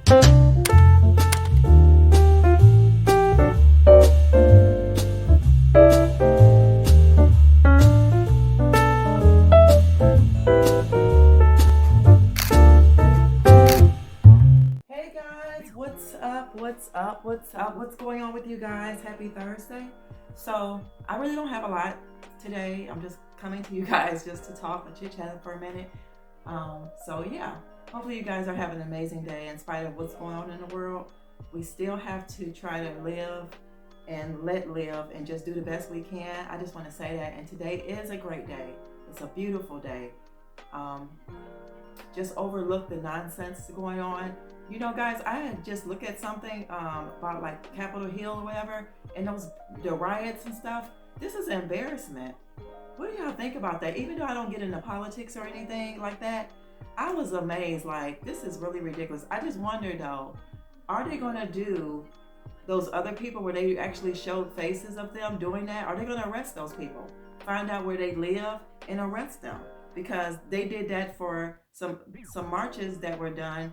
Hey guys, what's up? What's up? What's up? What's going on with you guys? Happy Thursday. So, I really don't have a lot today. I'm just coming to you guys just to talk and chit chat for a minute. Yeah, hopefully you guys are having an amazing day in spite of what's going on in the world. We still have to try to live and let live and just do the best we can. I just want to say that. And today is a great day. It's a beautiful day. Um, just overlook the nonsense going on. You know, guys, I had just looked at something about like Capitol Hill or whatever, and the riots and stuff. This is an embarrassment. What do y'all think about that? Even though I don't get into politics or anything like that, I was amazed. Like, this is really ridiculous. I just wonder though, are they gonna do those other people where they actually showed faces of them doing that? Are they gonna arrest those people? Find out where they live and arrest them? Because they did that for some marches that were done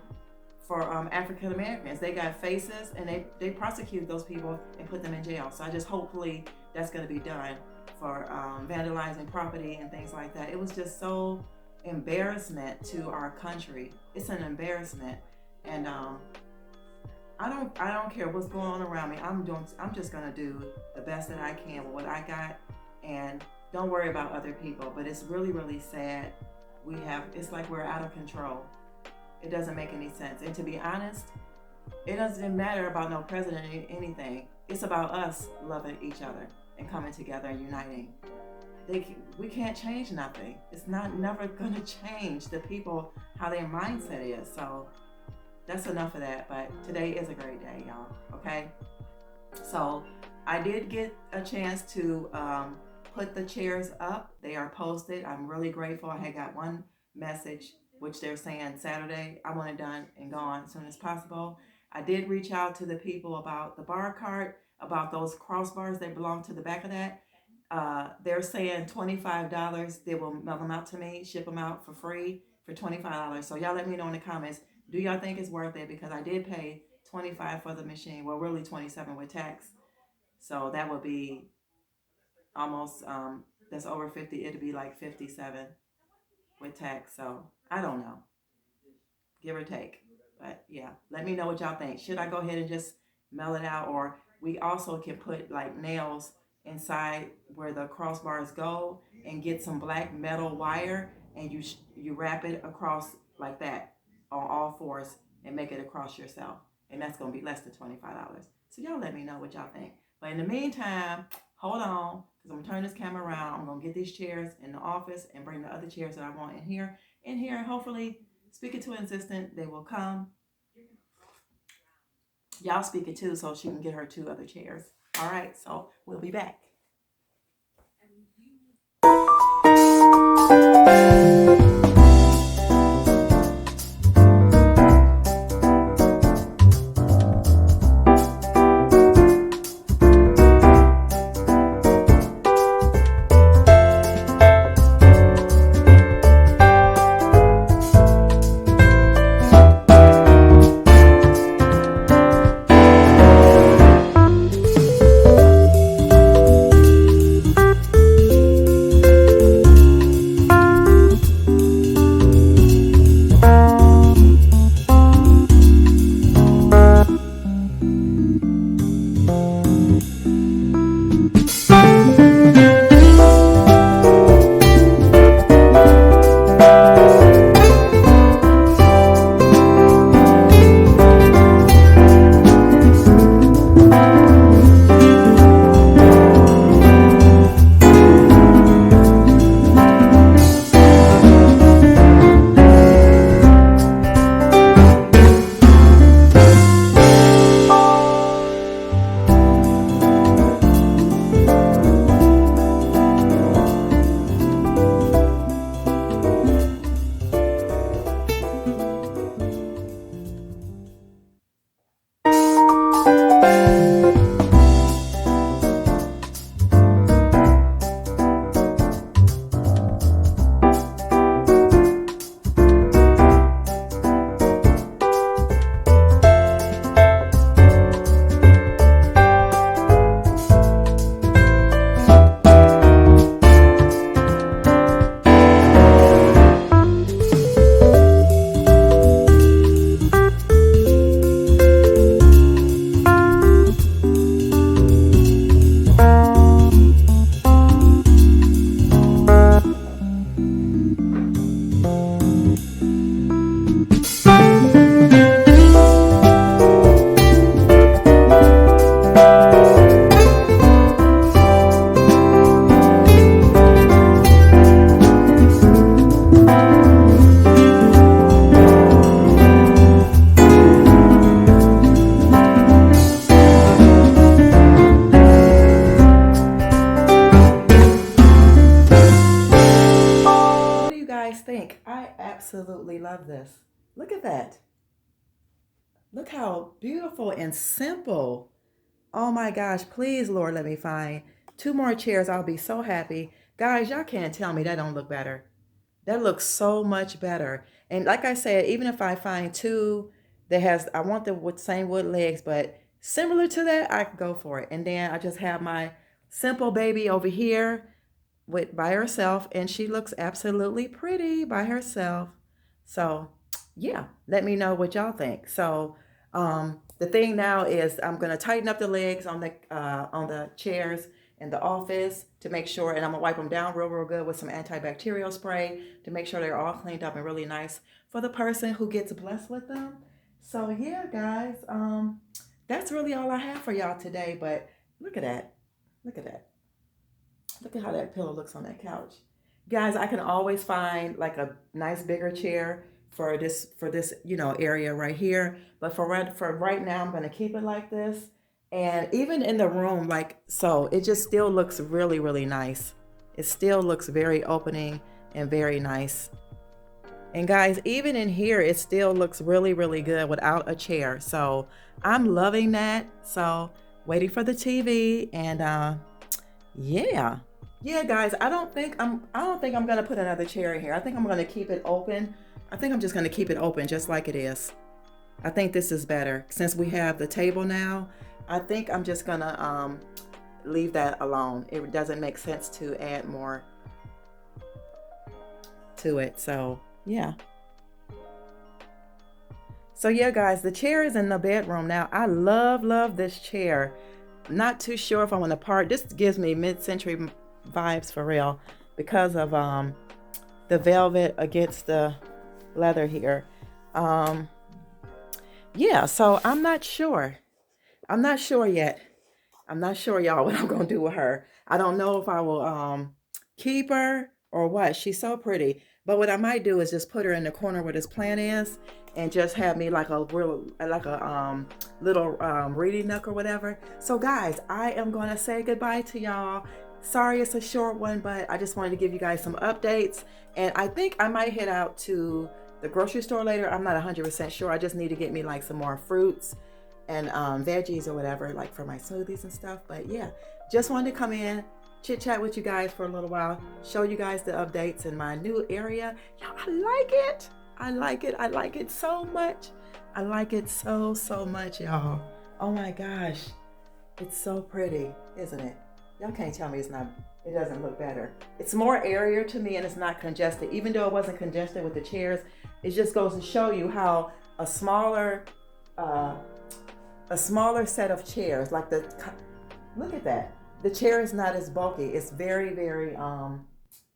for African Americans. They got faces and they prosecuted those people and put them in jail. So I just hopefully that's going to be done for vandalizing property and things like that. It was just so embarrassment to our country. It's an embarrassment, and I don't care what's going on around me. I'm just going to do the best that I can with what I got, and don't worry about other people. But it's really, really sad. It's like we're out of control. It doesn't make any sense. And to be honest, it doesn't matter about no president or anything. It's about us loving each other and coming together and uniting. We can't change nothing. It's never gonna change the people, how their mindset is. So that's enough of that. But today is a great day, y'all, okay? So I did get a chance to put the chairs up. They are posted. I'm really grateful. I had got one message which they're saying Saturday. I want it done and gone as soon as possible. I did reach out to the people about the bar cart, about those crossbars that belong to the back of that. They're saying $25. They will mail them out to me, ship them out for free for $25. So y'all let me know in the comments, do y'all think it's worth it? Because I did pay $25 for the machine. Well, really $27 with tax. So that would be almost, that's over 50. It'd be like 57 with tax. So I don't know, give or take. But yeah, let me know what y'all think. Should I go ahead and just mail it out? Or we also can put like nails inside where the crossbars go and get some black metal wire, and you wrap it across like that on all fours and make it across yourself. And that's gonna be less than $25. So y'all let me know what y'all think. But in the meantime, hold on, because I'm gonna turn this camera around. I'm gonna get these chairs in the office and bring the other chairs that I want in here. Hopefully, speak it to an assistant, they will come. Y'all speak it too, so she can get her 2 other chairs. All right, so we'll be back. love this. Look at that. Look how beautiful and simple. Oh my gosh, please, Lord, let me find 2 more chairs. I'll be so happy. Guys, y'all can't tell me that don't look better. That looks so much better. And like I said, even if I find two that has, I want the same wood legs, but similar to that, I could go for it. And then I just have my simple baby over here by herself, and she looks absolutely pretty by herself. So yeah, let me know what y'all think. So the thing now is I'm gonna tighten up the legs on the chairs in the office to make sure, and I'm gonna wipe them down real good with some antibacterial spray to make sure they're all cleaned up and really nice for the person who gets blessed with them. So yeah, guys, that's really all I have for y'all today. But look at that, look at that. Look at how that pillow looks on that couch. Guys, I can always find like a nice bigger chair for this area right here. But for right now, I'm gonna keep it like this. And even in the room, like so, it just still looks really nice. It still looks very opening and very nice. And guys, even in here, it still looks really good without a chair. So I'm loving that. So waiting for the TV and yeah, guys, I don't think I'm gonna put another chair in here. I think I'm gonna keep it open. I think I'm just gonna keep it open just like it is. I think this is better. Since we have the table now, I think I'm just gonna leave that alone. It doesn't make sense to add more to it. So yeah. So yeah, guys, the chair is in the bedroom now. I love this chair. Not too sure if I want to part. This gives me mid-century vibes for real because of the velvet against the leather here. Yeah, so I'm not sure. I'm not sure yet. I'm not sure, y'all, what I'm gonna do with her. I don't know if I will keep her or what. She's so pretty. But what I might do is just put her in the corner where this plant is and just have me like a little reading nook or whatever. So guys, I am gonna say goodbye to y'all. Sorry it's a short one, but I just wanted to give you guys some updates. And I think I might head out to the grocery store later. I'm not 100% sure. I just need to get me like some more fruits and veggies or whatever, like for my smoothies and stuff. But yeah, just wanted to come in, chit chat with you guys for a little while, show you guys the updates in my new area. Y'all, I like it. I like it so much. I like it so much, y'all. Oh my gosh. It's so pretty, isn't it? Y'all can't tell me it doesn't look better. It's more airier to me and it's not congested. Even though it wasn't congested with the chairs, it just goes to show you how a smaller set of chairs, like look at that. The chair is not as bulky. It's very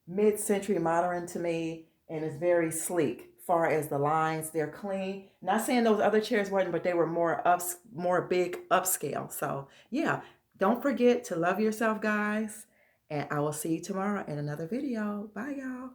mid-century modern to me, and it's very sleek. Far as the lines, they're clean. Not saying those other chairs weren't, but they were more big upscale. So yeah, don't forget to love yourself, guys. And I will see you tomorrow in another video. Bye, y'all.